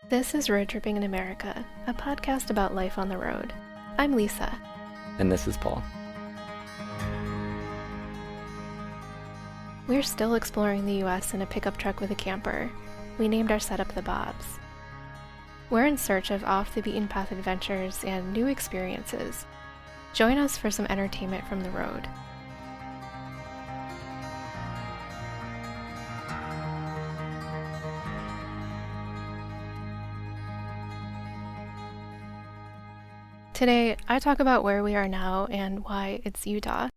This is Road Tripping in America, a podcast about life on the road. I'm Lisa. And this is Paul. We're still exploring the US in a pickup truck with a camper. We named our setup the Bobs. We're in search of off-the-beaten-path adventures and new experiences. Join us for some entertainment from the road. Today, I talk about where we are now and why it's Utah.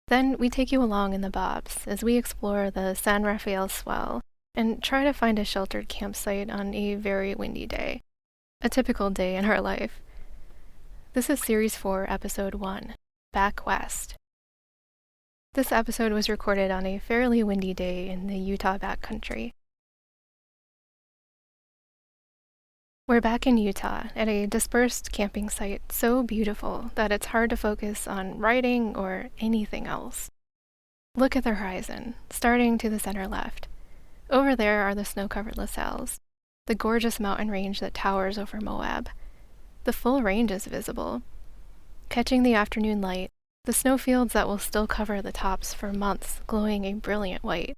Then we take you along in the Bobs as we explore the San Rafael Swell and try to find a sheltered campsite on a very windy day. A typical day in our life. This is Series 4, Episode 1, Back West. This episode was recorded on a fairly windy day in the Utah backcountry. We're back in Utah at a dispersed camping site so beautiful that it's hard to focus on writing or anything else. Look at the horizon, starting to the center left. Over there are the snow-covered La Salles, the gorgeous mountain range that towers over Moab. The full range is visible. Catching the afternoon light, the snowfields that will still cover the tops for months glowing a brilliant white.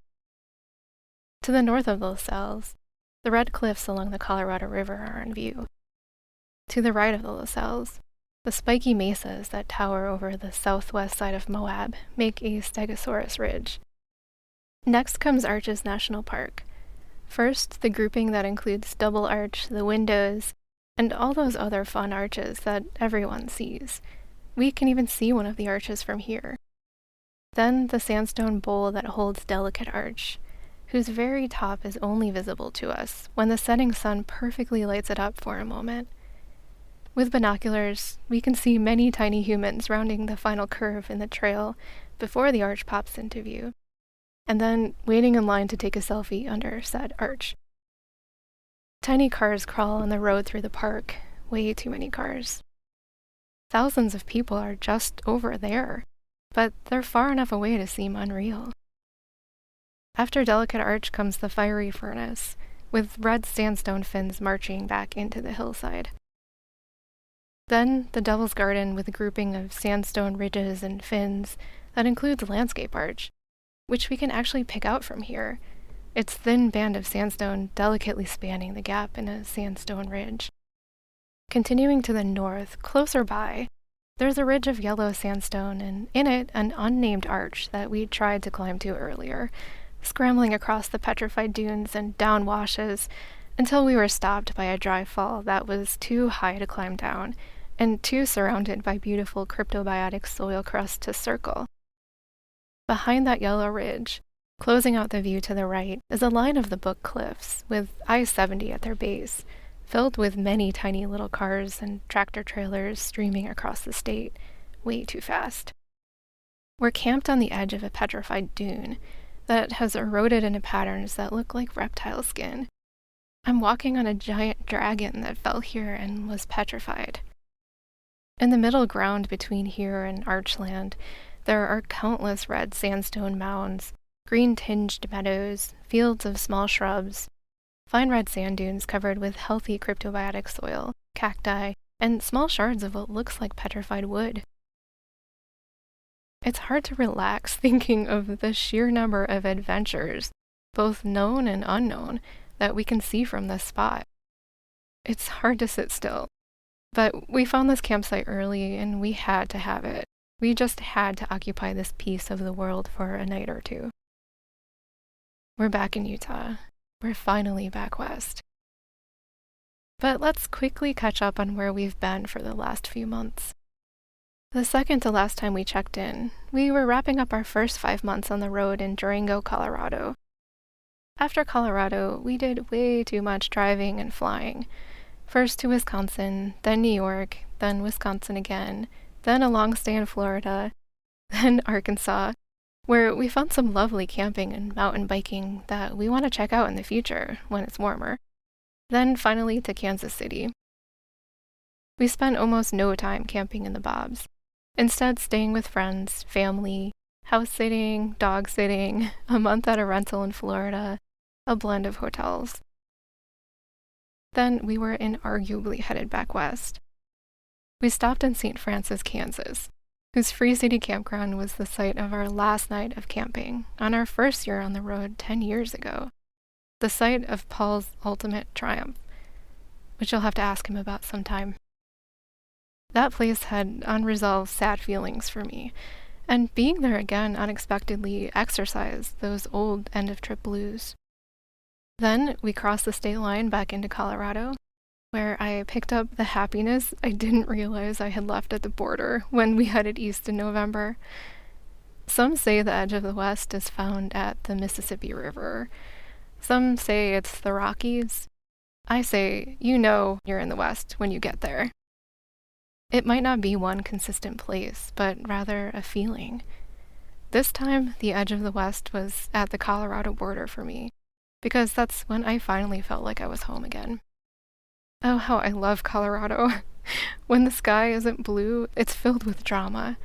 To the north of the La Salles, the red cliffs along the Colorado River are in view. To the right of the La Salles, the spiky mesas that tower over the southwest side of Moab make a Stegosaurus ridge. Next comes Arches National Park. First, the grouping that includes Double Arch, the Windows, and all those other fun arches that everyone sees. We can even see one of the arches from here. Then the sandstone bowl that holds Delicate Arch, whose very top is only visible to us when the setting sun perfectly lights it up for a moment. With binoculars, we can see many tiny humans rounding the final curve in the trail before the arch pops into view, and then waiting in line to take a selfie under said arch. Tiny cars crawl on the road through the park, way too many cars. Thousands of people are just over there, but they're far enough away to seem unreal. After Delicate Arch comes the fiery furnace, with red sandstone fins marching back into the hillside. Then the Devil's Garden with a grouping of sandstone ridges and fins that includes Landscape Arch, which we can actually pick out from here, its thin band of sandstone delicately spanning the gap in a sandstone ridge. Continuing to the north, closer by, there's a ridge of yellow sandstone and in it an unnamed arch that we tried to climb to earlier, scrambling across the petrified dunes and down washes until we were stopped by a dry fall that was too high to climb down and too surrounded by beautiful cryptobiotic soil crust to circle. Behind that yellow ridge, closing out the view to the right, is a line of the Book Cliffs with I-70 at their base, filled with many tiny little cars and tractor trailers streaming across the state, way too fast. We're camped on the edge of a petrified dune that has eroded into patterns that look like reptile skin. I'm walking on a giant dragon that fell here and was petrified. In the middle ground between here and Archland, there are countless red sandstone mounds, green-tinged meadows, fields of small shrubs, fine red sand dunes covered with healthy cryptobiotic soil, cacti, and small shards of what looks like petrified wood. It's hard to relax thinking of the sheer number of adventures, both known and unknown, that we can see from this spot. It's hard to sit still. But we found this campsite early and we had to have it. We just had to occupy this piece of the world for a night or two. We're back in Utah. We're finally back west. But let's quickly catch up on where we've been for the last few months. The second to last time we checked in, we were wrapping up our first 5 months on the road in Durango, Colorado. After Colorado, we did way too much driving and flying. First to Wisconsin, then New York, then Wisconsin again, then a long stay in Florida, then Arkansas, where we found some lovely camping and mountain biking that we want to check out in the future when it's warmer. Then finally to Kansas City. We spent almost no time camping in the Bobs, instead staying with friends, family, house sitting, dog sitting, a month at a rental in Florida, a blend of hotels. Then we were inarguably headed back west. We stopped in St. Francis, Kansas, whose Free City campground was the site of our last night of camping on our first year on the road 10 years ago, the site of Paul's ultimate triumph, which you'll have to ask him about sometime. That place had unresolved sad feelings for me, and being there again unexpectedly exorcised those old end-of-trip blues. Then we crossed the state line back into Colorado, where I picked up the happiness I didn't realize I had left at the border when we headed east in November. Some say the edge of the West is found at the Mississippi River. Some say it's the Rockies. I say, you know you're in the West when you get there. It might not be one consistent place, but rather a feeling. This time, the edge of the West was at the Colorado border for me, because that's when I finally felt like I was home again. Oh, how I love Colorado. When the sky isn't blue, it's filled with drama.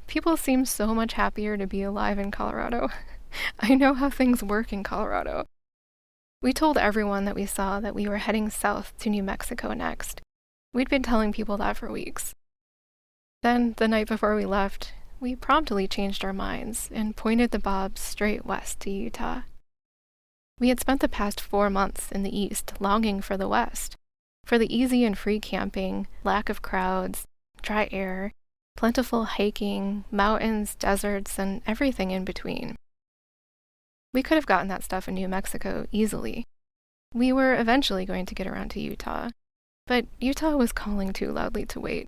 People seem so much happier to be alive in Colorado. I know how things work in Colorado. We told everyone that we saw that we were heading south to New Mexico next. We'd been telling people that for weeks. Then, the night before we left, we promptly changed our minds and pointed the bobs straight west to Utah. We had spent the past 4 months in the east longing for the west, for the easy and free camping, lack of crowds, dry air, plentiful hiking, mountains, deserts, and everything in between. We could have gotten that stuff in New Mexico easily. We were eventually going to get around to Utah, but Utah was calling too loudly to wait.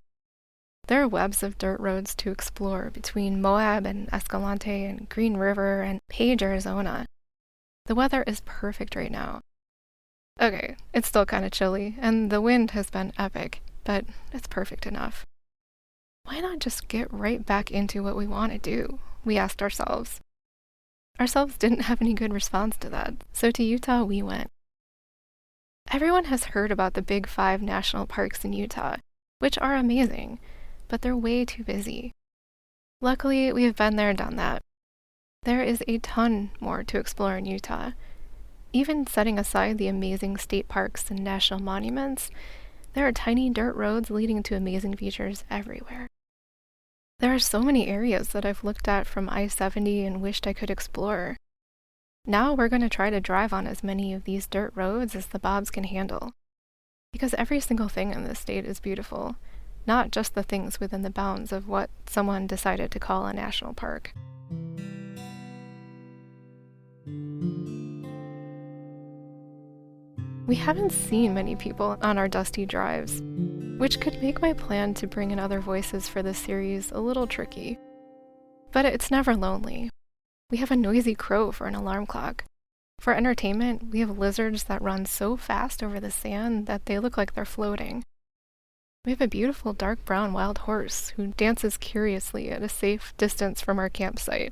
There are webs of dirt roads to explore between Moab and Escalante and Green River and Page, Arizona. The weather is perfect right now. Okay, it's still kind of chilly, and the wind has been epic, but it's perfect enough. Why not just get right back into what we want to do? We asked ourselves. Ourselves didn't have any good response to that, so to Utah we went. Everyone has heard about the Big 5 national parks in Utah, which are amazing, but they're way too busy. Luckily, we have been there and done that. There is a ton more to explore in Utah. Even setting aside the amazing state parks and national monuments, there are tiny dirt roads leading to amazing features everywhere. There are so many areas that I've looked at from I-70 and wished I could explore. Now we're going to try to drive on as many of these dirt roads as the bobs can handle. Because every single thing in this state is beautiful, not just the things within the bounds of what someone decided to call a national park. We haven't seen many people on our dusty drives, which could make my plan to bring in other voices for this series a little tricky. But it's never lonely. We have a noisy crow for an alarm clock. For entertainment, we have lizards that run so fast over the sand that they look like they're floating. We have a beautiful dark brown wild horse who dances curiously at a safe distance from our campsite,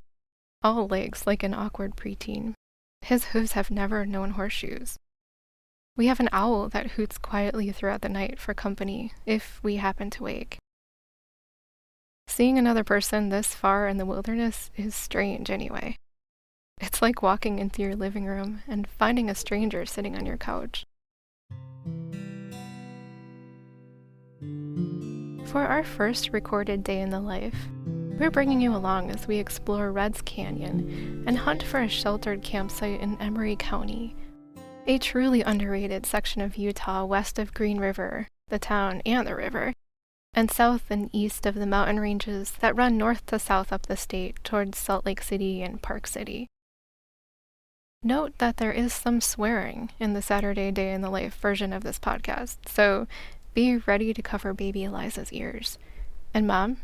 all legs like an awkward preteen. His hooves have never known horseshoes. We have an owl that hoots quietly throughout the night for company if we happen to wake. Seeing another person this far in the wilderness is strange anyway. It's like walking into your living room and finding a stranger sitting on your couch. For our first recorded day in the life, we're bringing you along as we explore Redd's Canyon and hunt for a sheltered campsite in Emery County, a truly underrated section of Utah west of Green River, the town and the river, and south and east of the mountain ranges that run north to south up the state towards Salt Lake City and Park City. Note that there is some swearing in the Saturday Day in the Life version of this podcast, so be ready to cover baby Eliza's ears. And Mom,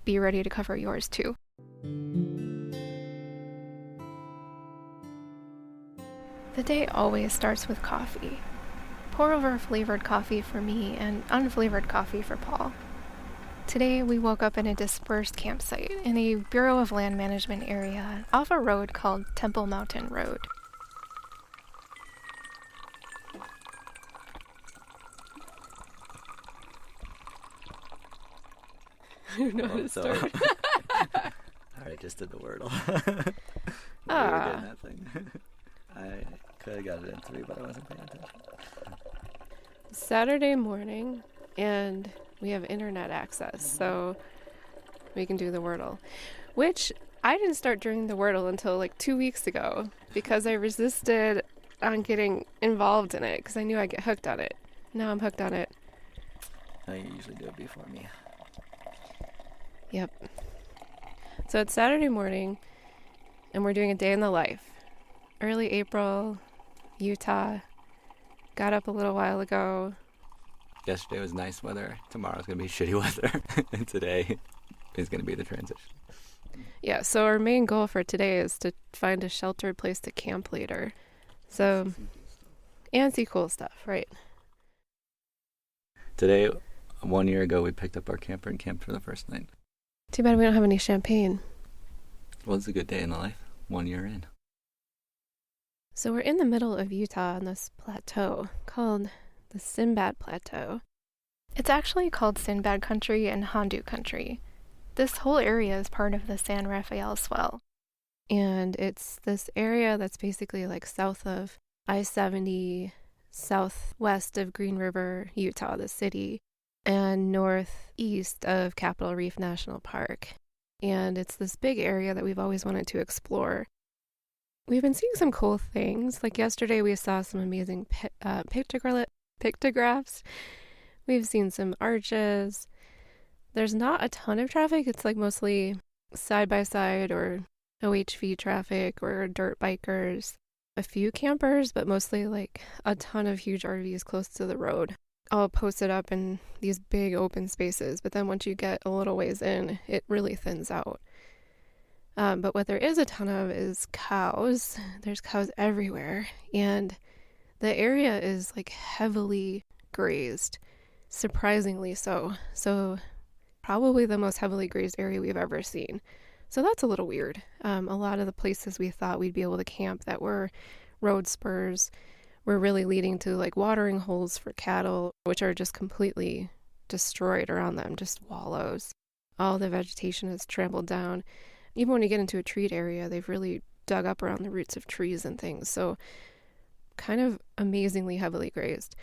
be ready to cover yours too. The day always starts with coffee. Pour over flavored coffee for me and unflavored coffee for Paul. Today we woke up in a dispersed campsite in a Bureau of Land Management area off a road called Temple Mountain Road. I don't know how to start. I already just did the Wordle. We were doing that thing. I could have got it in 3, but I wasn't paying attention. Saturday morning, and we have internet access, so we can do the Wordle, which I didn't start doing the Wordle until like 2 weeks ago because I resisted on getting involved in it because I knew I'd get hooked on it. Now I'm hooked on it. No, you usually do it before me. Yep. So it's Saturday morning, and we're doing a day in the life. Early April, Utah. Got up a little while ago. Yesterday was nice weather. Tomorrow's going to be shitty weather. And today is going to be the transition. Yeah, so our main goal for today is to find a sheltered place to camp later. So, and see cool stuff, right? Today, 1 year ago, we picked up our camper and camped for the first night. Too bad we don't have any champagne. Well, it's a good day in the life. 1 year in. So we're in the middle of Utah on this plateau called the Sinbad Plateau. It's actually called Sinbad Country and Hondu Country. This whole area is part of the San Rafael Swell. And it's this area that's basically like south of I-70, southwest of Green River, Utah, the city, and northeast of Capitol Reef National Park. And it's this big area that we've always wanted to explore. We've been seeing some cool things. Like yesterday, we saw some amazing pictographs. We've seen some arches. There's not a ton of traffic. It's like mostly side-by-side or OHV traffic or dirt bikers. A few campers, but mostly like a ton of huge RVs close to the road, all posted up in these big open spaces. But then once you get a little ways in, it really thins out. But what there is a ton of is cows. There's cows everywhere. And the area is like heavily grazed, surprisingly so. So probably the most heavily grazed area we've ever seen. So that's a little weird. A lot of the places we thought we'd be able to camp that were road spurs were really leading to like watering holes for cattle, which are just completely destroyed around them, just wallows. All the vegetation is trampled down. Even when you get into a treat area, they've really dug up around the roots of trees and things. So kind of amazingly heavily grazed,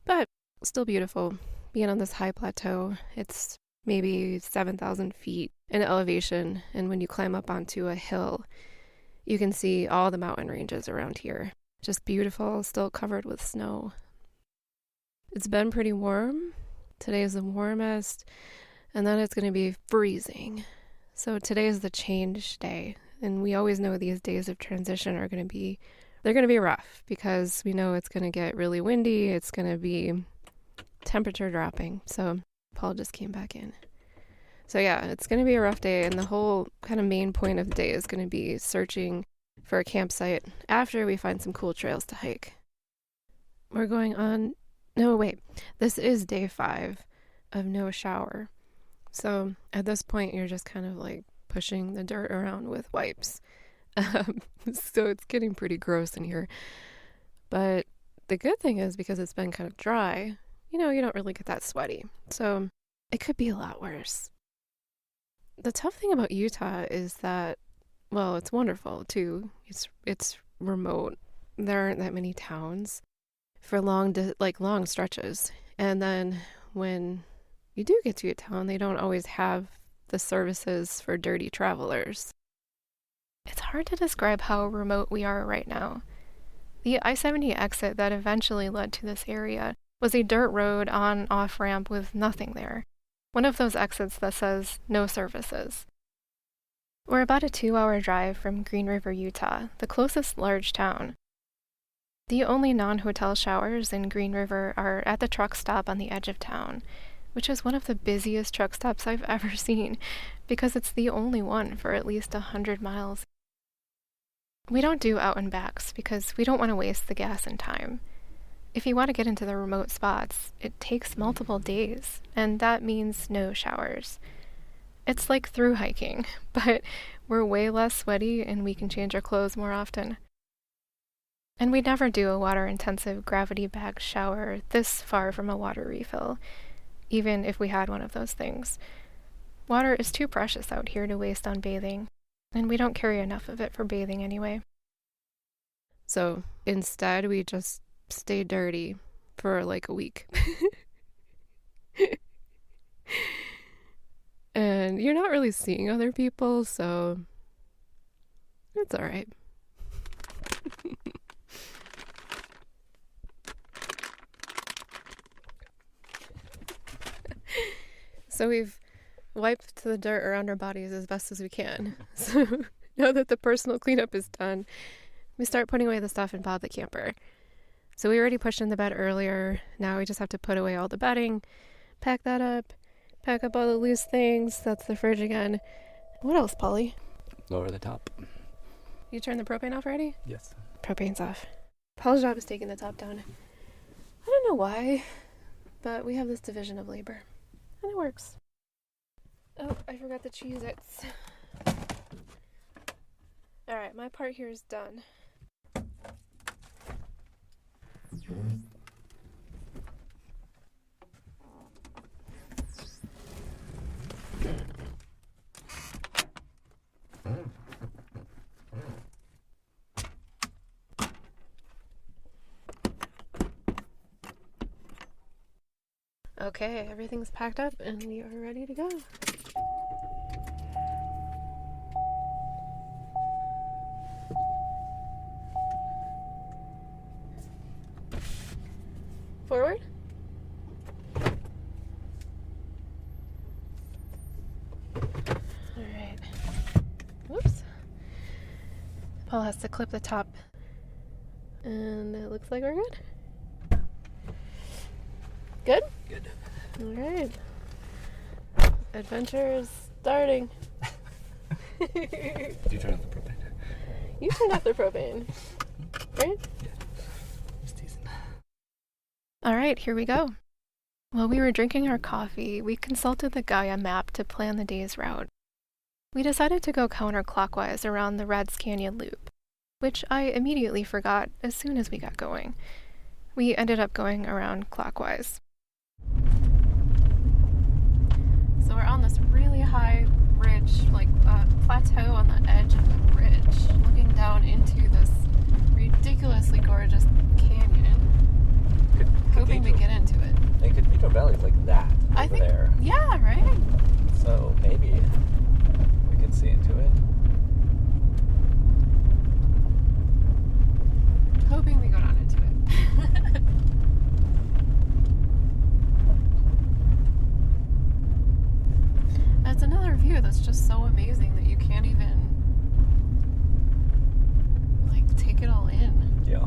but still beautiful. Being on this high plateau, it's maybe 7,000 feet in elevation. And when you climb up onto a hill, you can see all the mountain ranges around here. Just beautiful, still covered with snow. It's been pretty warm. Today is the warmest, and then it's going to be freezing. So today is the change day, and we always know these days of transition are going to be, they're going to be rough because we know it's going to get really windy. It's going to be temperature dropping. So Paul just came back in. So yeah, it's going to be a rough day, and the whole kind of main point of the day is going to be searching for a campsite after we find some cool trails to hike. We're going on, no wait, this is day 5 of no shower. So at this point, you're just kind of like pushing the dirt around with wipes. So it's getting pretty gross in here. But the good thing is because it's been kind of dry, you don't really get that sweaty. So it could be a lot worse. The tough thing about Utah is that, well, it's wonderful too. It's remote. There aren't that many towns for long stretches. And then when you do get to a town, they don't always have the services for dirty travelers. It's hard to describe how remote we are right now. The I-70 exit that eventually led to this area was a dirt road on-off ramp with nothing there. One of those exits that says no services. We're about a 2-hour drive from Green River, Utah, the closest large town. The only non-hotel showers in Green River are at the truck stop on the edge of town, which is one of the busiest truck stops I've ever seen, because it's the only one for at least 100 miles. We don't do out and backs because we don't want to waste the gas and time. If you want to get into the remote spots, it takes multiple days, and that means no showers. It's like through hiking, but we're way less sweaty and we can change our clothes more often. And we never do a water-intensive gravity-bagged shower this far from a water refill, even if we had one of those things. Water is too precious out here to waste on bathing, and we don't carry enough of it for bathing anyway. So instead, we just stay dirty, for like a week. And you're not really seeing other people, so it's all right. So we've wiped the dirt around our bodies as best as we can. So now that the personal cleanup is done, we start putting away the stuff in Bob the camper. So we already pushed in the bed earlier. Now we just have to put away all the bedding, pack that up, pack up all the loose things. That's the fridge again. What else, Polly? Lower the top. You turned the propane off already? Yes. Propane's off. Paul's job is taking the top down. I don't know why, but we have this division of labor. And it works. Oh, I forgot the Cheez-Its. Alright, my part here is done. Okay, everything's packed up and we are ready to go. Forward. Alright. Whoops. Paul has to clip the top. And it looks like we're good. Good? Good. Alright. Adventure is starting. Did you turn off the propane? You turned off the propane, right? Yeah. Just teasing. Alright, here we go. While we were drinking our coffee, we consulted the Gaia map to plan the day's route. We decided to go counterclockwise around the Reds Canyon Loop, which I immediately forgot as soon as we got going. We ended up going around clockwise. So we're on this really high ridge, like plateau on the edge of the ridge, looking down into this ridiculously gorgeous canyon, hoping we get into it. And Cathedral Valley's like that I over think, there. yeah, right? So maybe we could see into it. Hoping we go down into it. That's another view that's just so amazing that you can't even like take it all in. Yeah.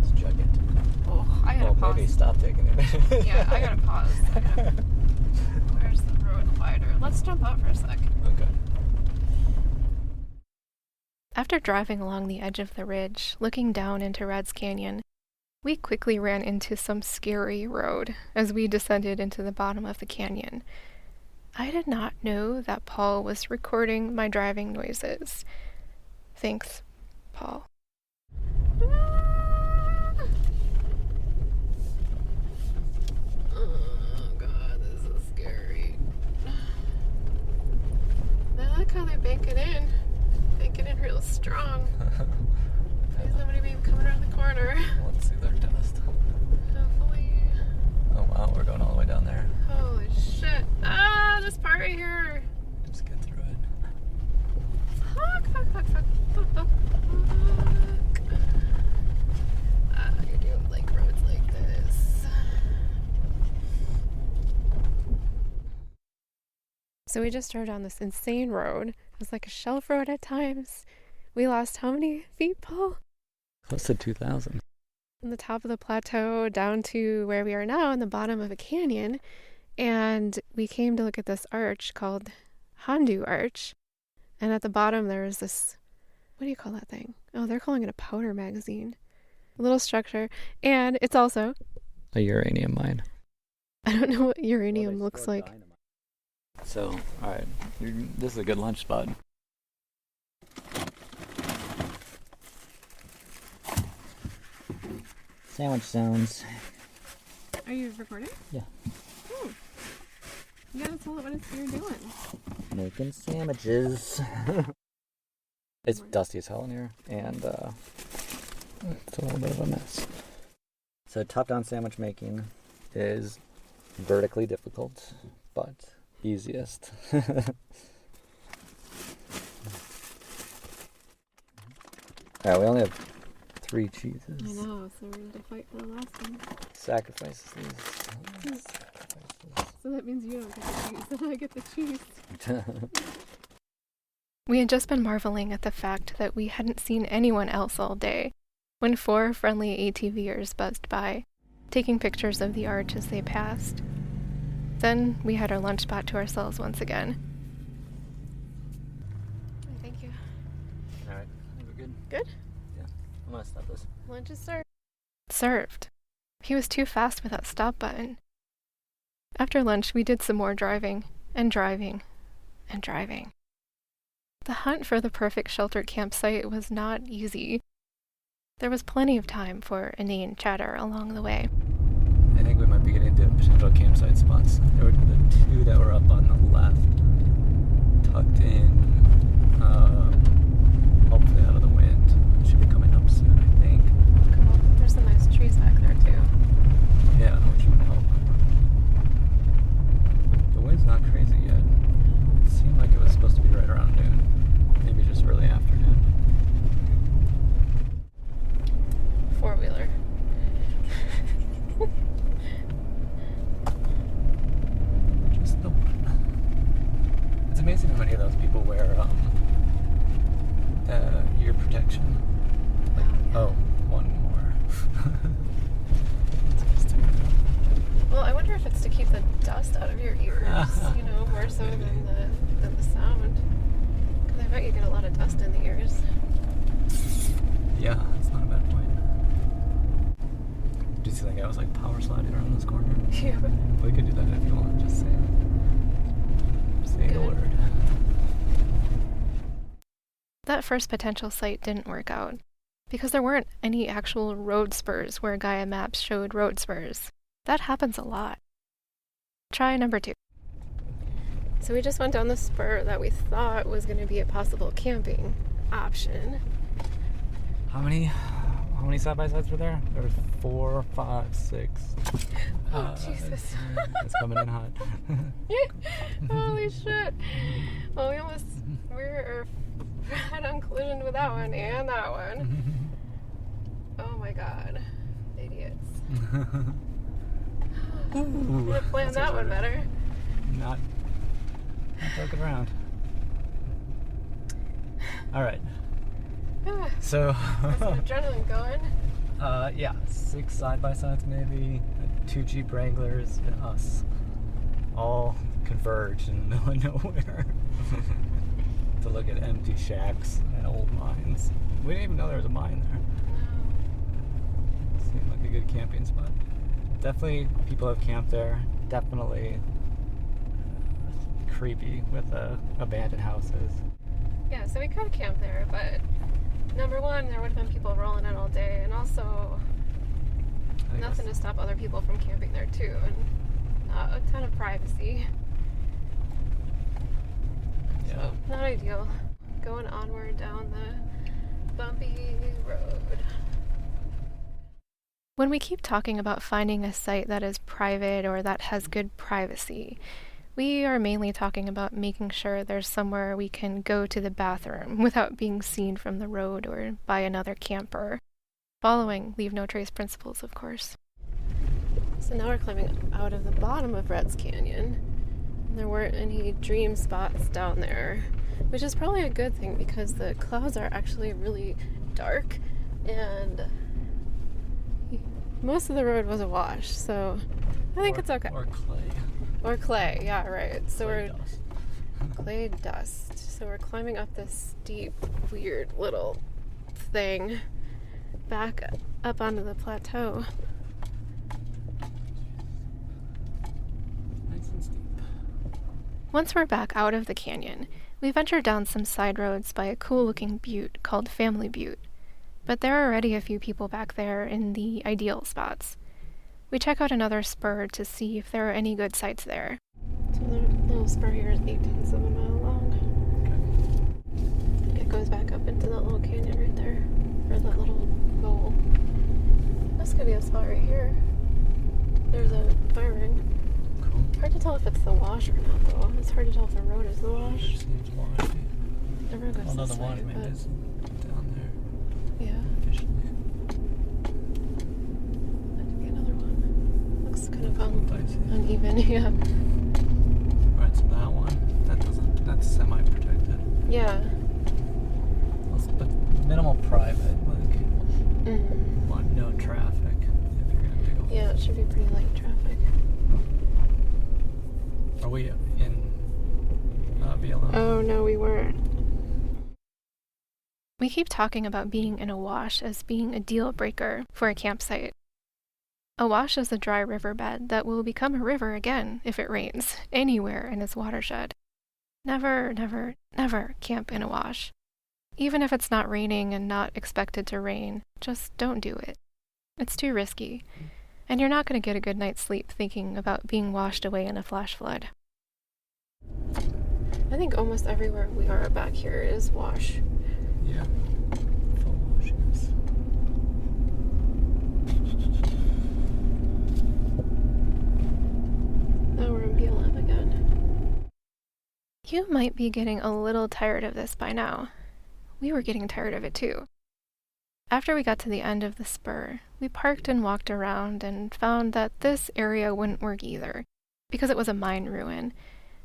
It's gigantic. Oh, I gotta pause. Maybe stop taking it. Yeah, I gotta pause. Where's the road divider? Let's jump out for a sec. Okay. After driving along the edge of the ridge, looking down into Reds Canyon, we quickly ran into some scary road as we descended into the bottom of the canyon. I did not know that Paul was recording my driving noises. Thanks, Paul. Oh god, this is scary. I like how they bank it in. Bank it in real strong. There's nobody be coming around the corner. Let's see their dust. Hopefully. Oh wow, we're going all the way down there. Holy shit. Ah, this part right here. Just get through it. Fuck. You do like roads like this. So we just drove down this insane road. It was like a shelf road at times. We lost how many feet, Paul? Close to 2,000. From the top of the plateau down to where we are now in the bottom of a canyon. And we came to look at this arch called Hondu Arch. And at the bottom there was this, what do you call that thing? Oh, they're calling it a powder magazine. A little structure. And it's also A uranium mine. I don't know what uranium looks like. So, alright, this is a good lunch spot. Sandwich sounds. Are you recording? Yeah. You gotta tell it what you're doing. Making sandwiches. It's dusty as hell in here, and it's a little bit of a mess. So top-down sandwich making is vertically difficult, but easiest. Alright, we only have 3 cheeses. I know, so we're going to fight for the last one. Sacrifices these. So that means you don't get the cheese, and I get the cheese. We had just been marveling at the fact that we hadn't seen anyone else all day when 4 friendly ATVers buzzed by, taking pictures of the arch as they passed. Then we had our lunch spot to ourselves once again. Thank you. Alright, we're good? Good? Yeah. I'm gonna stop this. Lunch is served. Served. He was too fast with that stop button. After lunch, we did some more driving, and driving, and driving. The hunt for the perfect sheltered campsite was not easy. There was plenty of time for inane chatter along the way. I think we might be getting to potential campsite spots. There were the 2 that were up on the left, tucked in, hopefully out of the wind. Should be coming up soon, I think. Cool. There's some nice trees back there, too. Yeah, which would help. The wind's not crazy yet. It seemed like it was supposed to be right around noon. Maybe just early afternoon. 4-wheeler. Just the one. It's amazing how many of those people wear ear protection. Like, one more. Well, I wonder if it's to keep the dust out of your ears, more so than the sound. Because I bet you get a lot of dust in the ears. Yeah, that's not a bad point. Did you see that guy was like power sliding around this corner? Yeah. We could do that if you want. Just say it. Say the word. That first potential site didn't work out, because there weren't any actual road spurs where Gaia Maps showed road spurs. That happens a lot. Try number 2. So we just went down the spur that we thought was going to be a possible camping option. How many side-by-sides were there? There was 4, 5, 6. Oh, Jesus. It's coming in hot. Holy shit. Well, we were had on collision with that one and that one. Oh my god. Idiots. Ooh, Could have planned that one better. Not joking around. Alright. So Got some adrenaline going. yeah, 6 side-by-sides maybe, 2 Jeep Wranglers, and us. All converged in the middle of nowhere to look at empty shacks and old mines. We didn't even know there was a mine there. Seemed like a good camping spot. Definitely people have camped there. Definitely creepy with abandoned houses. Yeah, so we could camp there, but number one, there would have been people rolling in all day, and also nothing to stop other people from camping there too, and not a ton of privacy. Yeah. So, not ideal. Going onward down the bumpy road. When we keep talking about finding a site that is private or that has good privacy, we are mainly talking about making sure there's somewhere we can go to the bathroom without being seen from the road or by another camper. Following leave no trace principles, of course. So now we're climbing out of the bottom of Reds Canyon. There weren't any dream spots down there, which is probably a good thing because the clouds are actually really dark and most of the road was awash, so I think it's okay. Or clay. Or clay, yeah, right. So Clay we're dust. clay dust. So we're climbing up this steep, weird little thing back up onto the plateau. Nice and steep. Once we're back out of the canyon, we venture down some side roads by a cool-looking butte called Family Butte. But there are already a few people back there in the ideal spots. We check out another spur to see if there are any good sites there. So the little spur here is 18 of a mile long. It goes back up into that little canyon right there, or that little bowl. There's could be a spot right here. There's a fire ring. Cool. Hard to tell if it's the wash or not, though. It's hard to tell if the road is the wash. It seems washy. Everyone goes Although this the way, wash maybe but- is down there Yeah, officially. that could be another one. Looks kind of Dicey. uneven, yeah. Right, so that one, that's semi-protected. Yeah. But minimal private, like, Mm. want no traffic if you're gonna do. Yeah, it should be pretty light traffic. Are we in BLM? Oh, no, we weren't. We keep talking about being in a wash as being a deal breaker for a campsite. A wash is a dry riverbed that will become a river again if it rains anywhere in its watershed. Never, never, never camp in a wash. Even if it's not raining and not expected to rain, just don't do it. It's too risky, and you're not going to get a good night's sleep thinking about being washed away in a flash flood. I think almost everywhere we are back here is wash. Yeah. Full washes. Now we're in BLM again. You might be getting a little tired of this by now. We were getting tired of it too. After we got to the end of the spur, we parked and walked around and found that this area wouldn't work either, because it was a mine ruin,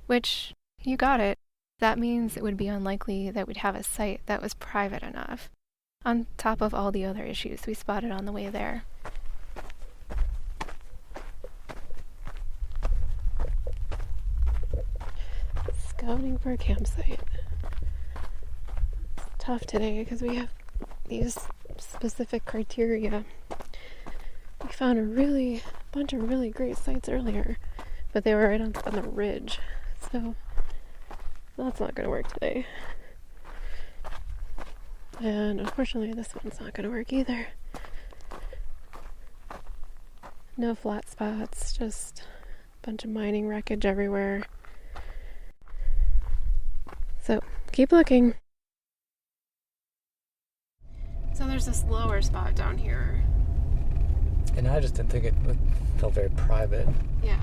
which, you got it, that means it would be unlikely that we'd have a site that was private enough, on top of all the other issues we spotted on the way there. Scouting for a campsite. It's tough today because we have these specific criteria. We found a bunch of really great sites earlier, but they were right on the ridge, so that's not going to work today. And unfortunately, this one's not going to work either. No flat spots, just a bunch of mining wreckage everywhere. So, keep looking. So there's this lower spot down here. And I just didn't think it felt very private. Yeah.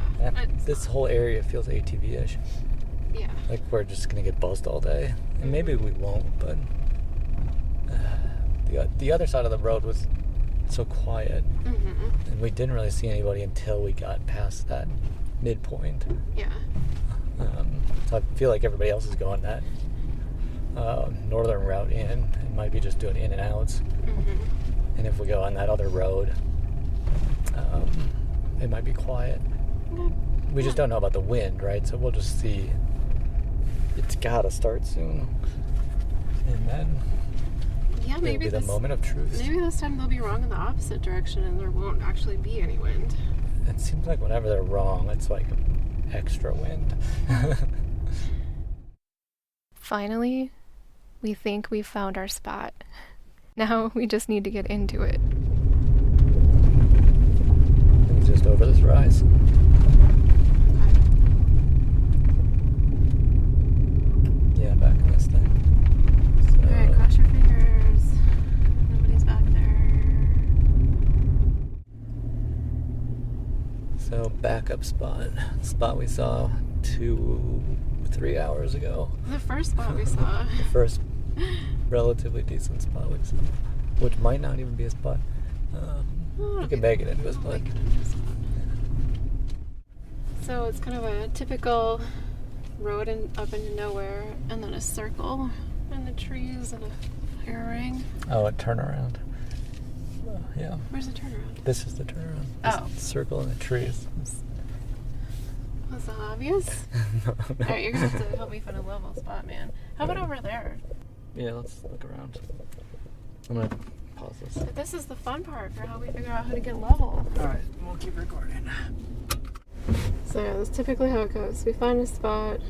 This whole area feels ATV-ish. Yeah. Like we're just gonna get buzzed all day. And maybe we won't, but the other side of the road was so quiet. Mm-hmm. And we didn't really see anybody until we got past that midpoint. Yeah. So I feel like everybody else is going that northern route in and might be just doing in and outs. Mm-hmm. And if we go on that other road, it might be quiet. Okay. We just don't know about the wind, right? So we'll just see. It's gotta start soon. And then Yeah, it'll maybe be the moment of truth. Maybe this time they'll be wrong in the opposite direction and there won't actually be any wind. It seems like whenever they're wrong, it's like extra wind. Finally, we think we've found our spot. Now we just need to get into it. It's just over this rise. Yeah, back in this thing. So, Alright, cross your fingers. Nobody's back there. so backup spot we saw 2-3 hours ago. The first spot we saw. The first relatively decent spot we saw, which might not even be a spot. We can make it into a spot. So it's kind of a typical road up into nowhere, and then a circle, and the trees, and a fire ring. Oh, a turnaround. Yeah, Where's the turnaround? this is the turnaround. Oh. This circle in the trees. Was that obvious? No. Alright, you're gonna have to help me find a level spot, man. How about over there? Yeah, let's look around. I'm gonna pause this. But this is the fun part for how we figure out how to get level. Alright, we'll keep recording. So yeah, that's typically how it goes. We find a spot,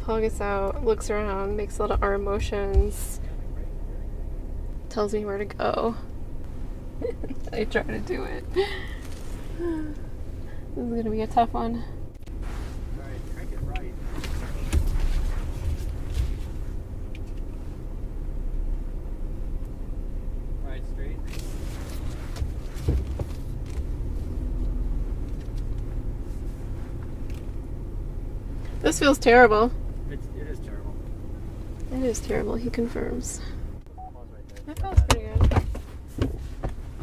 Paul gets out, looks around, makes a lot of arm motions, tells me where to go. I try to do it. This is gonna be a tough one. Alright, crank it right. Right straight. This feels terrible. It is terrible. It is terrible, he confirms. Pause right there. That feels pretty good.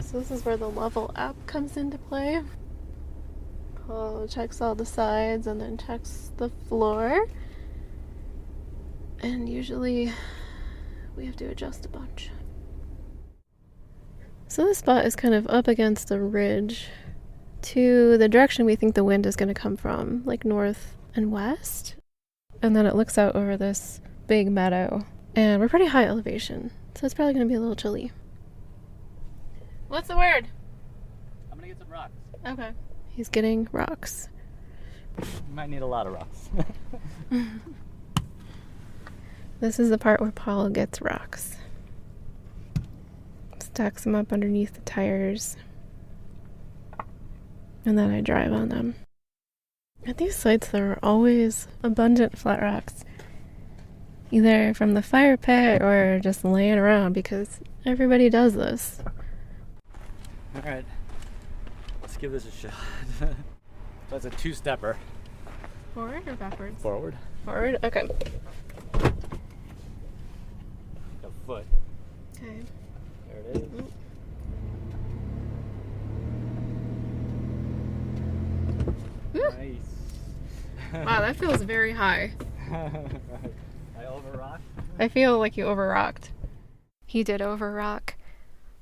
So this is where the level app comes into play. Paul checks all the sides and then checks the floor. And usually we have to adjust a bunch. So this spot is kind of up against a ridge to the direction we think the wind is going to come from, like north and west. And then it looks out over this big meadow. And we're pretty high elevation, so it's probably going to be a little chilly. What's the word? I'm gonna get some rocks. Okay. He's getting rocks. You might need a lot of rocks. This is the part where Paul gets rocks. Stacks them up underneath the tires. And then I drive on them. At these sites, there are always abundant flat rocks. Either from the fire pit or just laying around because everybody does this. Alright. Let's give this a shot. That's a two-stepper. Forward or backwards? Forward. Forward? Okay. A foot. Okay. There it is. Nice. Wow, that feels very high. I overrocked. I feel like you overrocked. He did overrock.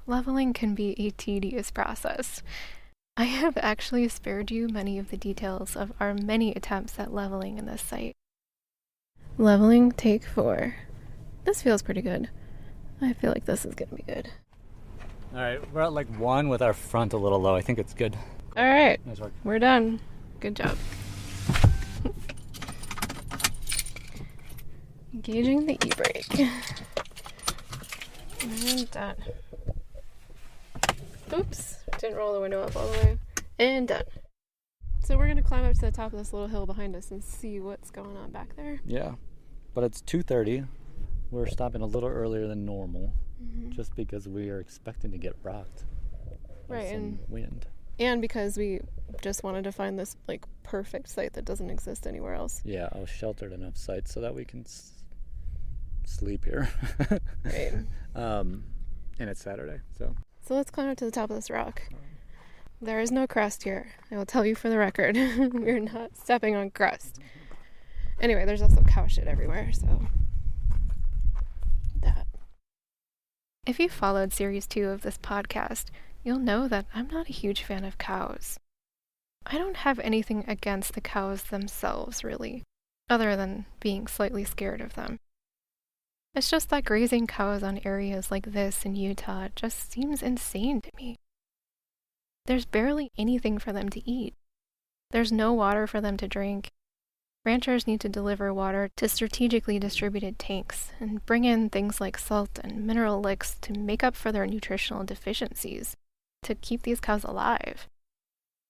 Leveling can be a tedious process. I have actually spared you many of the details of our many attempts at leveling in this site. Leveling, take 4. This feels pretty good. I feel like this is gonna be good. Alright, we're at like 1 with our front a little low. I think it's good. Alright, Nice work. we're done. Good job. Engaging the e-brake. And done. Oops, didn't roll the window up all the way. And done. So we're gonna climb up to the top of this little hill behind us and see what's going on back there. Yeah, but it's 2:30. We're stopping a little earlier than normal, just because we are expecting to get rocked by Right, some and wind. And because we just wanted to find this like perfect site that doesn't exist anywhere else. Yeah, a sheltered enough site so that we can sleep here. Right. And it's Saturday, so. So let's climb up to the top of this rock. There is no crust here. I will tell you for the record. We're not stepping on crust. Anyway, there's also cow shit everywhere, so that. If you followed Series 2 of this podcast, you'll know that I'm not a huge fan of cows. I don't have anything against the cows themselves, really, other than being slightly scared of them. It's just that grazing cows on areas like this in Utah just seems insane to me. There's barely anything for them to eat. There's no water for them to drink. Ranchers need to deliver water to strategically distributed tanks and bring in things like salt and mineral licks to make up for their nutritional deficiencies, to keep these cows alive.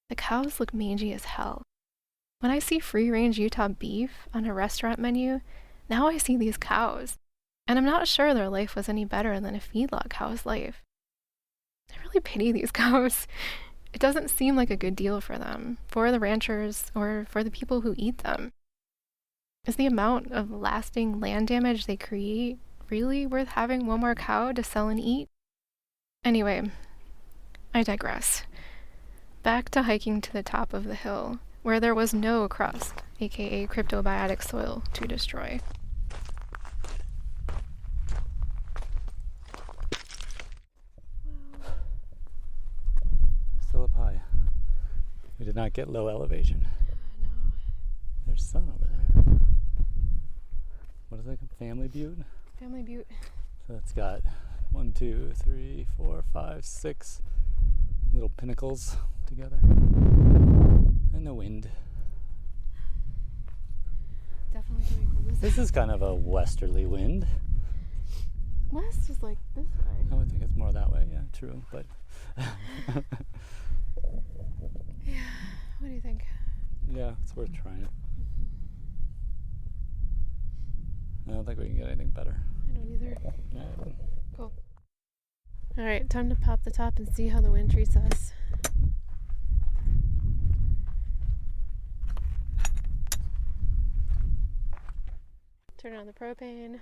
The cows look mangy as hell. When I see free-range Utah beef on a restaurant menu, now I see these cows, and I'm not sure their life was any better than a feedlot cow's life. I really pity these cows. It doesn't seem like a good deal for them, for the ranchers, or for the people who eat them. Is the amount of lasting land damage they create really worth having one more cow to sell and eat? Anyway, I digress. Back to hiking to the top of the hill, where there was no crust, aka cryptobiotic soil, to destroy. Still up high. We did not get low elevation. There's sun over there. What is it? Family Butte? Family Butte. So it's got 1, 2, 3, 4, 5, 6 little pinnacles together. And the wind. Definitely coming from this. This is kind of a westerly wind. West is like this way. I would think it's more that way, yeah, true, but Yeah. What do you think? yeah, it's worth trying. I don't think we can get anything better. I don't either. Yeah. Cool. Alright, time to pop the top and see how the wind treats us. Turn on the propane.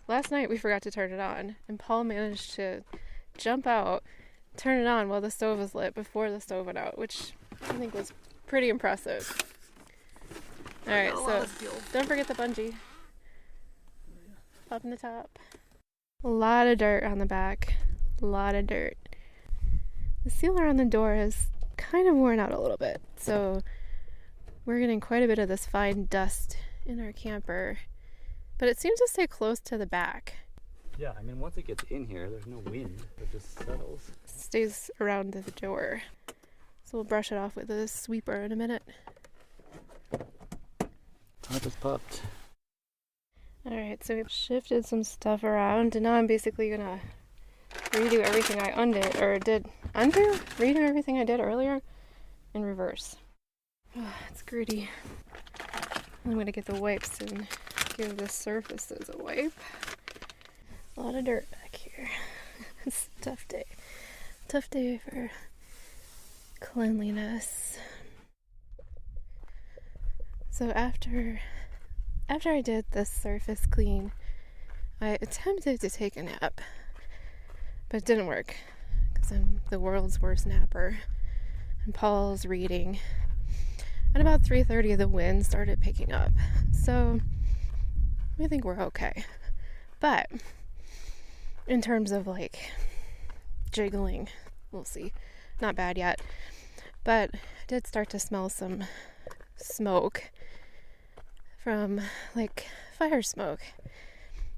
Last night we forgot to turn it on, and Paul managed to jump out, turn it on while the stove was lit before the stove went out, which I think was pretty impressive. Alright, so don't forget the bungee. Up in the top. A lot of dirt on the back. A lot of dirt. The sealer on the door is kind of worn out a little bit, so we're getting quite a bit of this fine dust in our camper. But it seems to stay close to the back. Yeah, I mean, once it gets in here, there's no wind. It just settles. It stays around the door. So we'll brush it off with a sweeper in a minute. Top is popped. Alright, so we've shifted some stuff around, and now I'm basically gonna redo everything I redo everything I did earlier in reverse. Oh, it's gritty. I'm gonna get the wipes and give the surfaces a wipe. A lot of dirt back here. It's a tough day. Tough day for cleanliness. So after I did the surface clean, I attempted to take a nap, but it didn't work because I'm the world's worst napper. And Paul's reading. At about 3:30, the wind started picking up, so I think we're okay. But in terms of like jiggling, we'll see. Not bad yet, but I did start to smell some smoke from like fire smoke,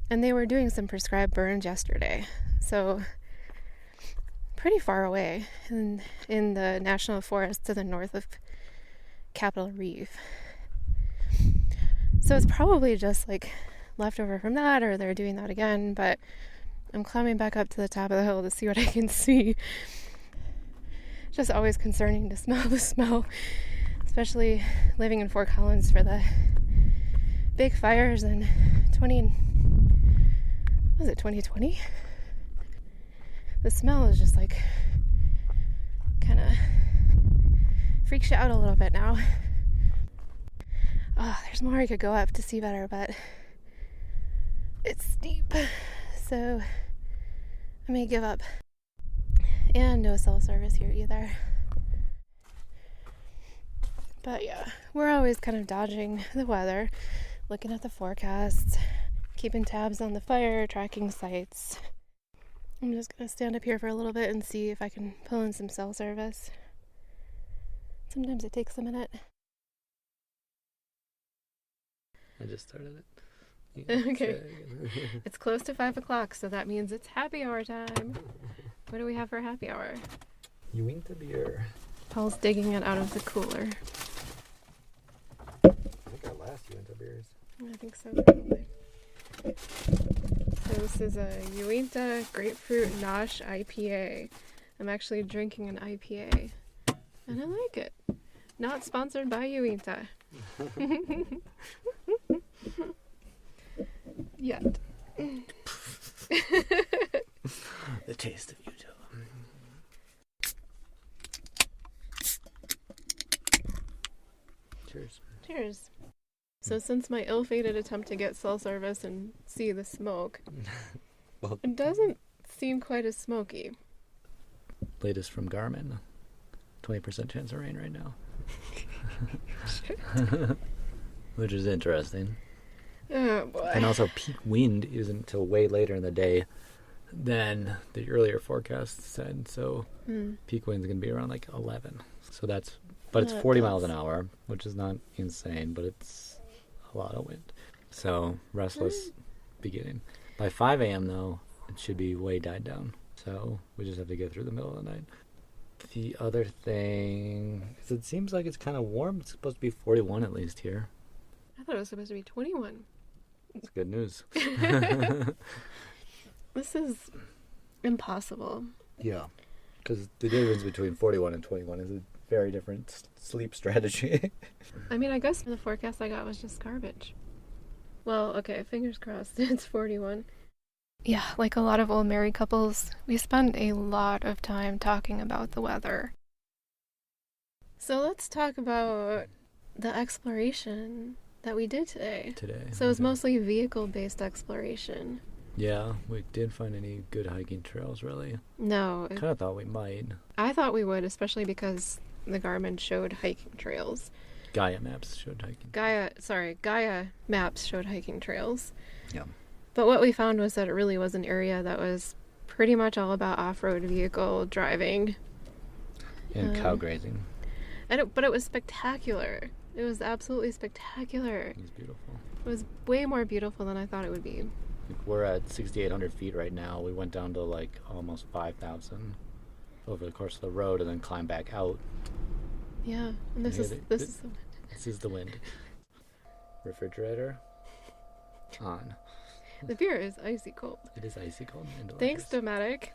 and they were doing some prescribed burns yesterday, so pretty far away in the national forest to the north of Capitol Reef. So it's probably just like leftover from that, or they're doing that again, but I'm climbing back up to the top of the hill to see what I can see. Just always concerning to smell the smell, especially living in Fort Collins for the big fires in 2020? The smell is just like kind of freaks you out a little bit now. Oh, there's more I could go up to see better, but it's steep, so I may give up. And no cell service here either. But yeah, we're always kind of dodging the weather, looking at the forecasts, keeping tabs on the fire, tracking sites. I'm just gonna stand up here for a little bit and see if I can pull in some cell service. Sometimes it takes a minute. I just started it. Okay. It's close to 5 o'clock, so that means it's happy hour time. What do we have for happy hour? Uinta beer. Paul's digging it out of the cooler. I think our last Uinta beers. I think so, probably. So this is a Uinta Grapefruit Nosh IPA. I'm actually drinking an IPA, and I like it. Not sponsored by Uinta. Yet. The taste of Utah. Cheers. Cheers. So since my ill-fated attempt to get cell service and see the smoke, Well, it doesn't seem quite as smoky. latest from Garmin. 20% chance of rain right now. Which is interesting. Oh boy. And also peak wind isn't until way later in the day than the earlier forecast said. So peak wind's going to be around like 11. So it's 40 miles an hour, which is not insane, but it's a lot of wind. So restless beginning. By 5 a.m. though, it should be way died down. So we just have to get through the middle of the night. The other thing is it seems like it's kind of warm. It's supposed to be 41 at least here. I thought it was supposed to be 21. It's good news. This is impossible. Yeah, because the difference between 41 and 21 is a very different sleep strategy. I mean, I guess the forecast I got was just garbage. Well, okay, fingers crossed. It's 41. Yeah, like a lot of old married couples, we spend a lot of time talking about the weather. So let's talk about the exploration that we did today. So it was okay. mostly vehicle-based exploration. Yeah, we didn't find any good hiking trails, really. No, Kind of thought we might. I thought we would, especially because the Garmin showed hiking trails. Gaia Maps showed hiking. Gaia Maps showed hiking trails. Yeah. But what we found was that it really was an area that was pretty much all about off-road vehicle driving. And cow grazing. But it was spectacular. It was absolutely spectacular. It was beautiful. It was way more beautiful than I thought it would be. We're at 6,800 feet right now. We went down to like almost 5,000 over the course of the road and then climbed back out. Yeah, and this is the wind. This is the wind. Refrigerator on. The beer is icy cold. It is icy cold and Thanks, delicious. Domatic.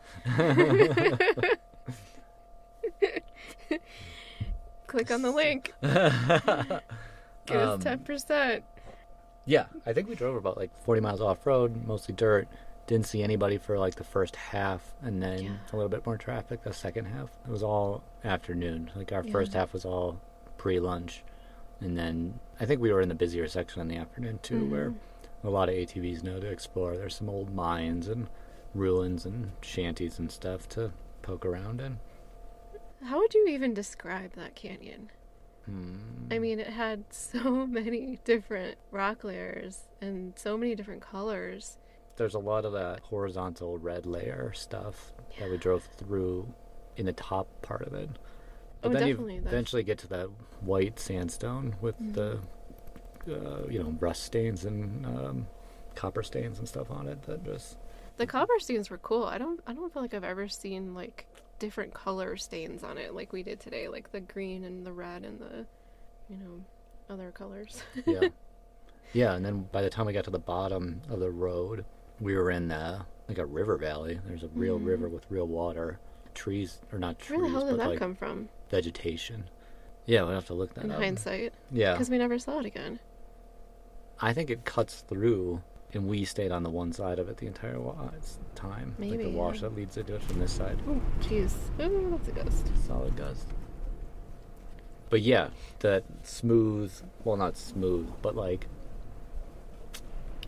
Click on the link. Give us 10%. Yeah, I think we drove about like 40 miles off road, mostly dirt. Didn't see anybody for like the first half, and then a little bit more traffic the second half. It was all afternoon. Like our first half was all pre-lunch, and then I think we were in the busier section in the afternoon too, where a lot of ATVs know to explore. There's some old mines and ruins and shanties and stuff to poke around in. How would you even describe that canyon? I mean, it had so many different rock layers and so many different colors. There's a lot of that horizontal red layer stuff that we drove through in the top part of it. But then definitely. you eventually get to that white sandstone with the, rust stains and copper stains and stuff on it. That just The copper stains were cool. I don't feel like I've ever seen like different color stains on it like we did today, like the green and the red and the, other colors. yeah. And then by the time we got to the bottom of the road, we were in like a river valley. There's a real river with real water. Trees, or not trees, Where the hell did but that like come from? vegetation. Yeah, we'll have to look that In up. hindsight. Yeah. Because we never saw it again. I think it cuts through, and we stayed on the one side of it the entire time. Maybe, like the wash that leads into it from this side. Oh, jeez. Oh, that's a ghost. Solid gust. But yeah, that smooth, well, not smooth, but like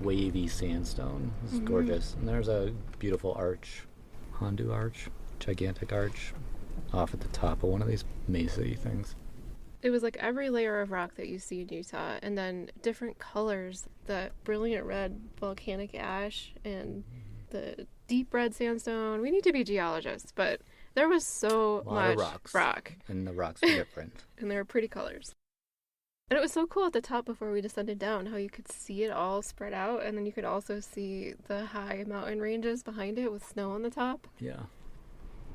wavy sandstone is gorgeous. And there's a beautiful arch, Hondu Arch, gigantic arch, off at the top of one of these mesa-y things. It was like every layer of rock that you see in Utah, and then different colors, the brilliant red volcanic ash and the deep red sandstone. We need to be geologists, but there was so much rock. And the rocks are different. And they were pretty colors. And it was so cool at the top before we descended down, how you could see it all spread out, and then you could also see the high mountain ranges behind it with snow on the top. Yeah.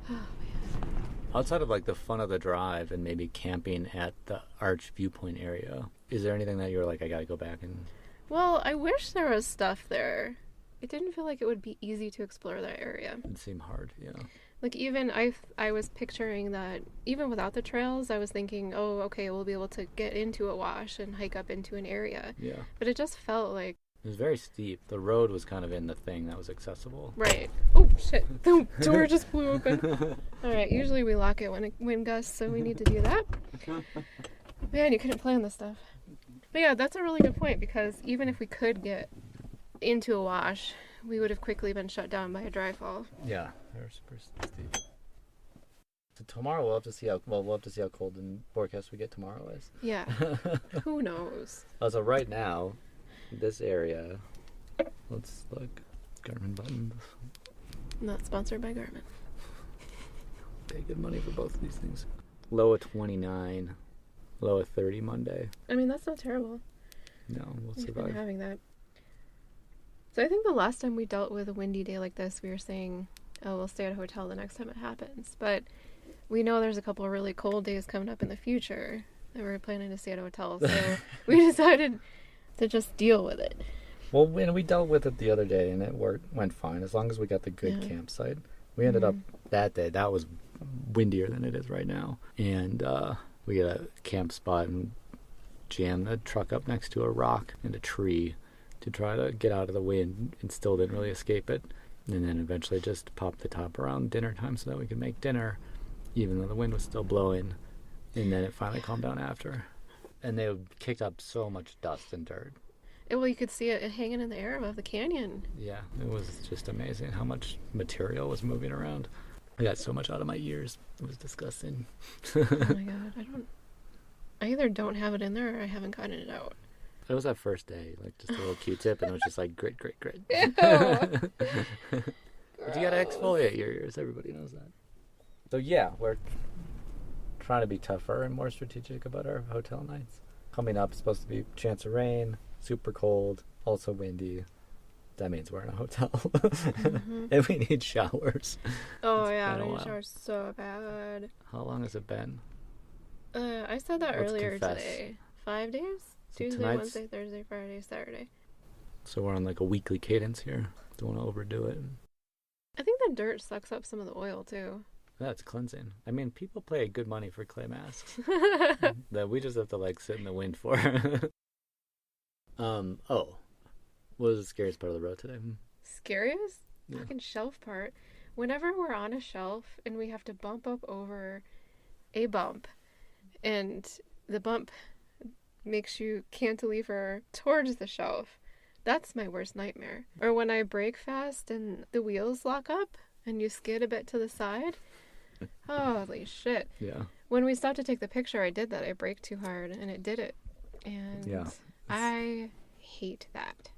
Oh, man. Outside of like the fun of the drive and maybe camping at the Arch viewpoint area, is there anything that you're like, I gotta go back and... Well, I wish there was stuff there. It didn't feel like it would be easy to explore that area. It seemed hard, yeah. Like, even I was picturing that even without the trails, I was thinking, oh, okay, we'll be able to get into a wash and hike up into an area. Yeah. But it just felt like... It was very steep. The road was kind of in the thing that was accessible. Right. Oh, shit. The door just flew open. All right, usually we lock it when it wind gusts, so we need to do that. Man, you couldn't plan this stuff. But yeah, that's a really good point, because even if we could get into a wash, we would have quickly been shut down by a dry fall. Yeah, they were super steep. So tomorrow we'll have to see how cold and forecast we get tomorrow is. Yeah. Who knows? So right now, this area, let's look. Garmin buttons. Not sponsored by Garmin. Pay good money for both of these things. Low of 29, low of 30 Monday. I mean, that's not terrible. No, we'll We've survive. been having that. So I think the last time we dealt with a windy day like this, we were saying, oh, we'll stay at a hotel the next time it happens. But we know there's a couple of really cold days coming up in the future that we're planning to stay at a hotel. So we decided to just deal with it. Well, when we dealt with it the other day, and it went fine, as long as we got the good campsite. We ended up that day, that was windier than it is right now. And we got a camp spot and jammed the truck up next to a rock and a tree to try to get out of the wind, and still didn't really escape it. And then eventually just popped the top around dinner time so that we could make dinner, even though the wind was still blowing. And then it finally calmed down after. And they kicked up so much dust and dirt. Well, you could see it hanging in the air above the canyon. Yeah, it was just amazing how much material was moving around. I got so much out of my ears. It was disgusting. Oh my god, I either don't have it in there or I haven't gotten it out. It was that first day, like just a little Q-tip, and it was just like grit. Ew. But you gotta exfoliate your ears. Everybody knows that. So yeah, we're trying to be tougher and more strategic about our hotel nights. Coming up, supposed to be chance of rain, super cold, also windy. That means we're in a hotel. Mm-hmm. And we need showers. Oh It's yeah, been a I need while. showers so bad. How long has it been? I said that Let's earlier confess. today. 5 days? So Tuesday, tonight's- Wednesday, Thursday, Friday, Saturday. So we're on like a weekly cadence here. Don't want to overdo it. I think the dirt sucks up some of the oil too. That's cleansing. I mean, people pay good money for clay masks that we just have to like sit in the wind for. Oh, what was the scariest part of the road today? Scariest? Yeah. Fucking shelf part. Whenever we're on a shelf and we have to bump up over a bump, and the bump makes you cantilever towards the shelf, that's my worst nightmare. Or when I brake fast and the wheels lock up and you skid a bit to the side. Holy shit. Yeah. When we stopped to take the picture, I did that. I braked too hard and it did it. And Yeah. I hate that.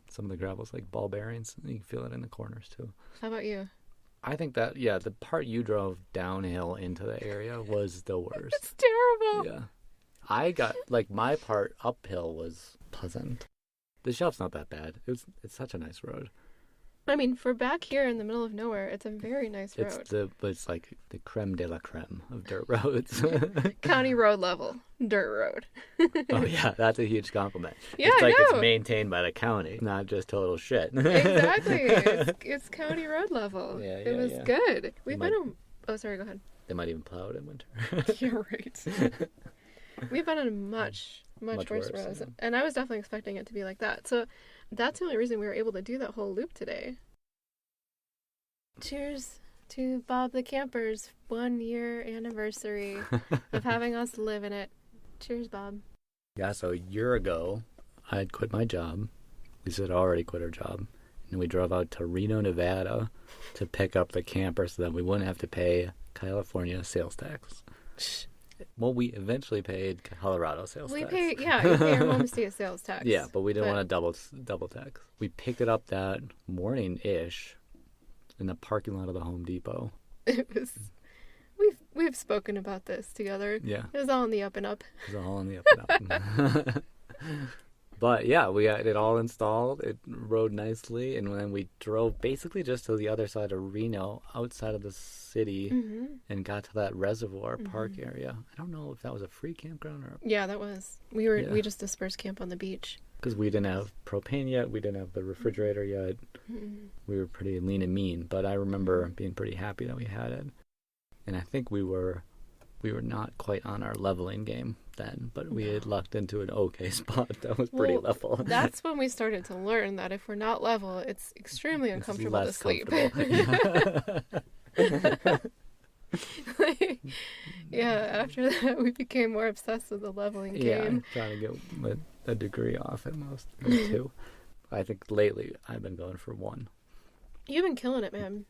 Some of the gravel's like ball bearings. You can feel it in the corners too. How about you? I think that, yeah, the part you drove downhill into the area was the worst. It's terrible. Yeah. I got, like, my part uphill was pleasant. The shelf's not that bad. It's such a nice road. I mean, for back here in the middle of nowhere, it's a very nice road. It's like the creme de la creme of dirt roads. County road level, dirt road. Oh yeah, that's a huge compliment. Yeah, it's I like know. it's maintained by the county, not just total shit. Exactly. It's county road level. Yeah, it yeah, was yeah. good. We've might- been on... Oh, sorry, go ahead. They might even plow it in winter. You're right. We've been on much Much worse worse, roads. yeah. And I was definitely expecting it to be like that. So that's the only reason we were able to do that whole loop today. Cheers to Bob the Camper's 1-year anniversary of having us live in it. Cheers, Bob. Yeah, so a year ago, I had quit my job. Lisa had already quit her job. And we drove out to Reno, Nevada to pick up the camper so that we wouldn't have to pay California sales tax. Well, we eventually paid Colorado sales We tax. pay, yeah, you pay your home state sales tax. Yeah, but we didn't want to double tax. We picked it up that morning-ish in the parking lot of the Home Depot. It was... We've spoken about this together. Yeah, It was all in the up and up. it was all on the up and up. But yeah, we got it all installed. It rode nicely, and then we drove basically just to the other side of Reno, outside of the city, Mm-hmm. and got to that reservoir park area. I don't know if that was a free campground or Yeah, that was. We Yeah. we just dispersed camp on the beach. because we didn't have propane yet. We didn't have the refrigerator yet. Mm-hmm. We were pretty lean and mean, but I remember being pretty happy that we had it. And I think we were not quite on our leveling game then, but we had lucked into an okay spot that was pretty Well, level. That's when we started to learn that if we're not level, it's extremely It's uncomfortable to less sleep. comfortable. Like, yeah, after that, we became more obsessed with the leveling Yeah, game. trying to get a degree off at most, maybe 2. I think lately I've been going for 1. You've been killing it, man.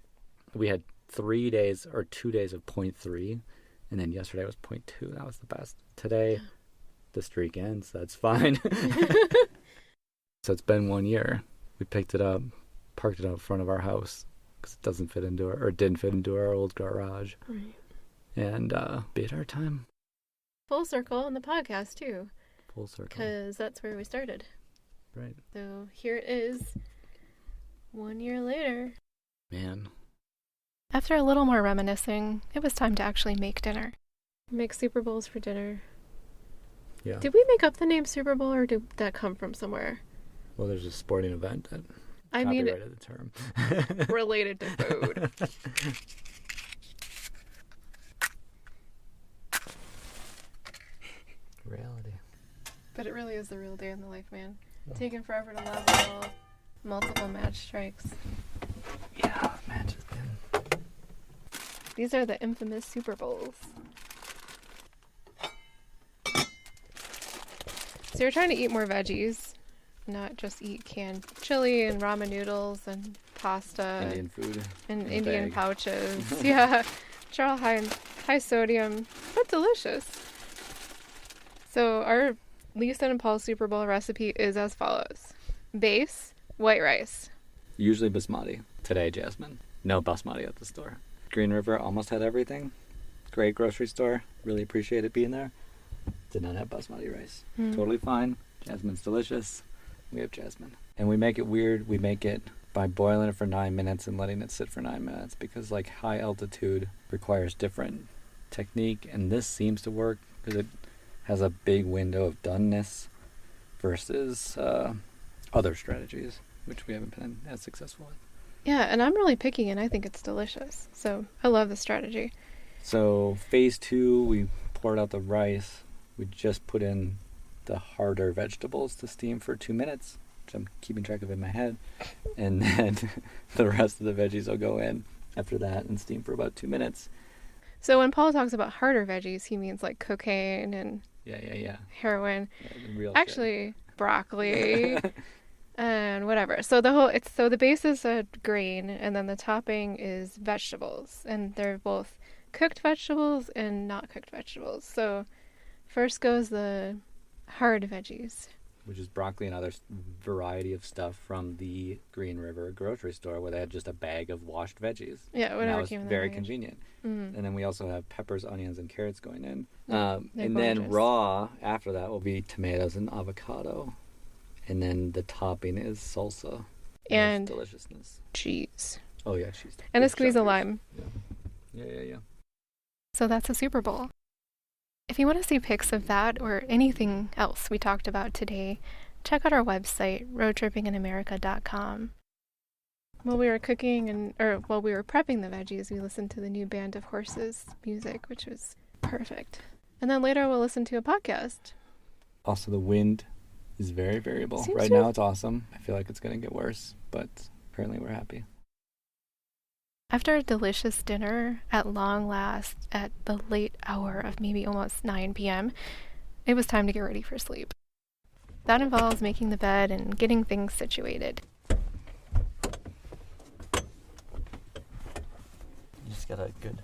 We had 3 days or 2 days of 0.3, and then yesterday was 0.2. That was the best. Today, the streak ends. That's fine. So it's been 1 year. We picked it up, parked it out front of our house because it didn't fit into our old garage, Right. and bid our time. Full circle on the podcast, too, Full circle. because that's where we started. Right. So here it is, 1 year later. Man. After a little more reminiscing, it was time to actually make dinner. Make Super Bowls for dinner. Yeah. Did we make up the name Super Bowl, or did that come from somewhere? Well, there's a sporting event that I mean, copyrighted the term. related to food. Reality. But it really is the real day in the life, man. Taking forever to level, multiple match strikes. Yeah, match has been. These are the infamous Super Bowls. So you're trying to eat more veggies, not just eat canned chili and ramen noodles and pasta Indian food. and in a Indian bag. pouches. Yeah, which are all high sodium, but delicious. So our Lisa and Paul's Super Bowl recipe is as follows. Base, white rice. Usually basmati. Today, jasmine. No basmati at the store. Green River almost had everything. Great grocery store. Really appreciate it being there. Did not have basmati rice. Totally fine. Jasmine's delicious. We have jasmine. And we make it weird. We make it by boiling it for 9 minutes and letting it sit for 9 minutes because like high altitude requires different technique, and this seems to work because it has a big window of doneness versus other strategies, which we haven't been as successful with. Yeah, and I'm really picky and I think it's delicious. So I love the strategy. So phase 2, we poured out the rice. We just put in the harder vegetables to steam for 2 minutes, which I'm keeping track of in my head. And then the rest of the veggies will go in after that and steam for about 2 minutes. So when Paul talks about harder veggies, he means like cocaine and Yeah. heroin. The real Actually, broccoli and whatever. So the base is a grain, and then the topping is vegetables, and they're both cooked vegetables and not cooked vegetables. So first goes the hard veggies. Which is broccoli and other variety of stuff from the Green River grocery store where they had just a bag of washed veggies. Yeah, And whatever that was came in the very package. convenient. Mm. And then we also have peppers, onions, and carrots going in. They're And then gorgeous. raw after that will be tomatoes and avocado. And then the topping is salsa. And deliciousness. cheese. Oh yeah, cheese. And a Big squeeze of chunkies. lime. Yeah. So that's a Super Bowl. If you want to see pics of that or anything else we talked about today, check out our website, roadtrippinginamerica.com. While we were while we were prepping the veggies, we listened to the new Band of Horses music, which was perfect. And then later we'll listen to a podcast. Also, the wind is very variable. Seems Right to- now it's awesome. I feel like it's going to get worse, but apparently we're happy. After a delicious dinner, at long last, at the late hour of maybe almost 9 p.m., it was time to get ready for sleep. That involves making the bed and getting things situated. You just got a good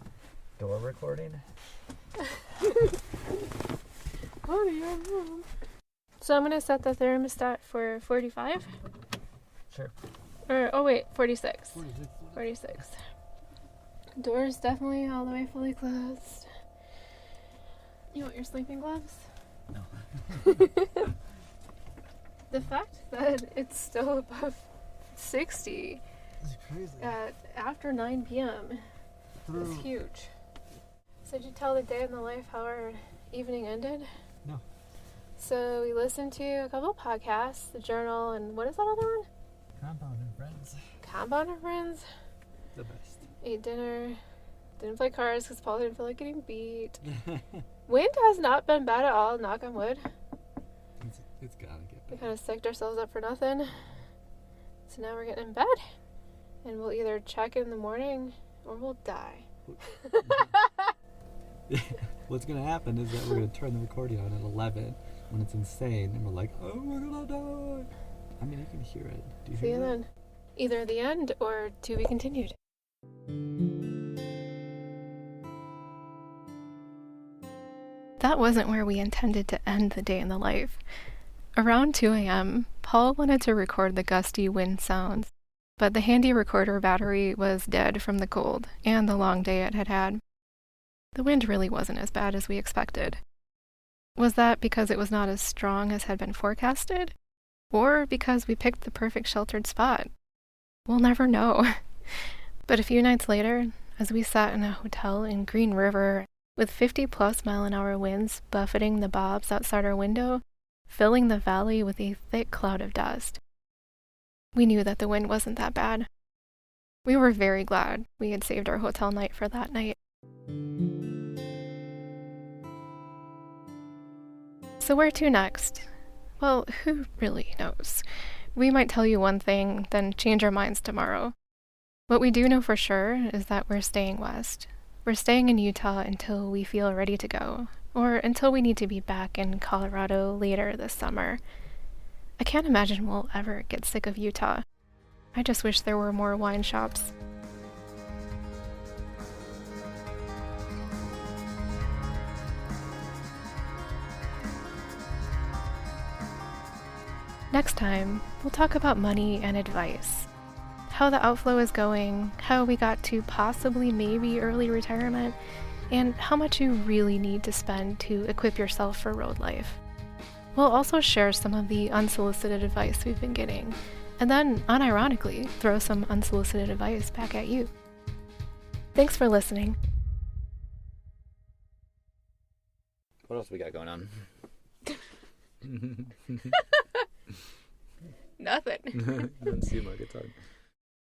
door recording? So I'm going to set the thermostat for 45. Sure. Oh wait, 46. 46. Door's definitely all the way fully closed. You want your sleeping gloves? No. The fact that it's still above 60 It's crazy. after 9 p.m. is huge. So did you tell the day in the life how our evening ended? No. So we listened to a couple podcasts, the journal, and what is that other one? Compound and Friends. Compound and Friends. The best. Ate dinner. Didn't play cards because Paul didn't feel like getting beat. Wind has not been bad at all, knock on wood. It's gotta get We better. kind of psyched ourselves up for nothing. So now we're getting in bed. And we'll either check in the morning or we'll die. What's gonna happen is that we're gonna turn the recording on at 11 when it's insane, and we're like, oh, we're gonna die. I mean, you can hear it. Do you See hear you that? then. Either the end or to be continued. That wasn't where we intended to end the day in the life. Around 2 a.m., Paul wanted to record the gusty wind sounds, but the handy recorder battery was dead from the cold and the long day it had had. The wind really wasn't as bad as we expected. Was that because it was not as strong as had been forecasted? Or because we picked the perfect sheltered spot? We'll never know. But a few nights later, as we sat in a hotel in Green River with 50-plus mile-an-hour winds buffeting the bobs outside our window, filling the valley with a thick cloud of dust, we knew that the wind wasn't that bad. We were very glad we had saved our hotel night for that night. So where to next? Well, who really knows? We might tell you one thing, then change our minds tomorrow. What we do know for sure is that we're staying west. We're staying in Utah until we feel ready to go, or until we need to be back in Colorado later this summer. I can't imagine we'll ever get sick of Utah. I just wish there were more wine shops. Next time, we'll talk about money and advice. How the outflow is going, how we got to possibly maybe early retirement, and how much you really need to spend to equip yourself for road life. We'll also share some of the unsolicited advice we've been getting, and then, unironically, throw some unsolicited advice back at you. Thanks for listening. What else we got going on? Nothing. Doesn't seem like a ton.